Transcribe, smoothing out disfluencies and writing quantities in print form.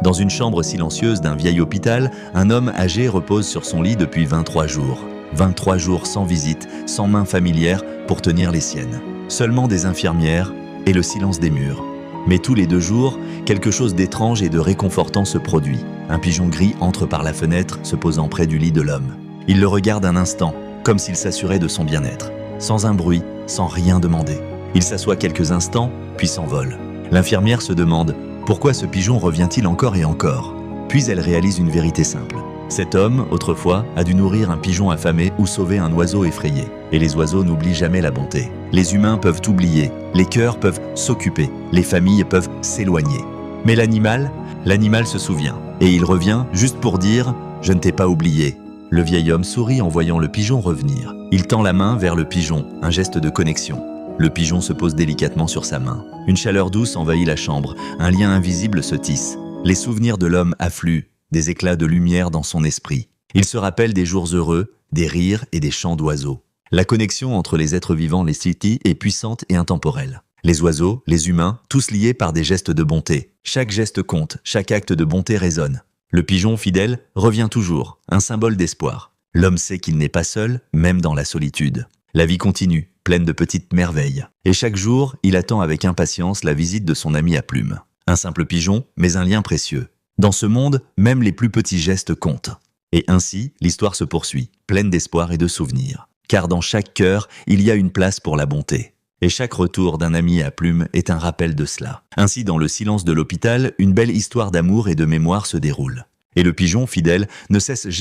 Dans une chambre silencieuse d'un vieil hôpital, un homme âgé repose sur son lit depuis 23 jours. 23 jours sans visite, sans main familière pour tenir les siennes. Seulement des infirmières et le silence des murs. Mais tous les 2 jours, quelque chose d'étrange et de réconfortant se produit. Un pigeon gris entre par la fenêtre, se posant près du lit de l'homme. Il le regarde un instant, comme s'il s'assurait de son bien-être. Sans un bruit, sans rien demander. Il s'assoit quelques instants, puis s'envole. L'infirmière se demande pourquoi ce pigeon revient-il encore et encore. Puis elle réalise une vérité simple. Cet homme, autrefois, a dû nourrir un pigeon affamé ou sauver un oiseau effrayé. Et les oiseaux n'oublient jamais la bonté. Les humains peuvent oublier, les cœurs peuvent s'occuper, les familles peuvent s'éloigner. Mais l'animal se souvient. Et il revient juste pour dire « Je ne t'ai pas oublié ». Le vieil homme sourit en voyant le pigeon revenir. Il tend la main vers le pigeon, un geste de connexion. Le pigeon se pose délicatement sur sa main. Une chaleur douce envahit la chambre, un lien invisible se tisse. Les souvenirs de l'homme affluent, des éclats de lumière dans son esprit. Il se rappelle des jours heureux, des rires et des chants d'oiseaux. La connexion entre les êtres vivants, les cités, est puissante et intemporelle. Les oiseaux, les humains, tous liés par des gestes de bonté. Chaque geste compte, chaque acte de bonté résonne. Le pigeon fidèle revient toujours, un symbole d'espoir. L'homme sait qu'il n'est pas seul, même dans la solitude. La vie continue, pleine de petites merveilles. Et chaque jour, il attend avec impatience la visite de son ami à plumes. Un simple pigeon, mais un lien précieux. Dans ce monde, même les plus petits gestes comptent. Et ainsi, l'histoire se poursuit, pleine d'espoir et de souvenirs. Car dans chaque cœur, il y a une place pour la bonté. Et chaque retour d'un ami à plumes est un rappel de cela. Ainsi, dans le silence de l'hôpital, une belle histoire d'amour et de mémoire se déroule. Et le pigeon fidèle ne cesse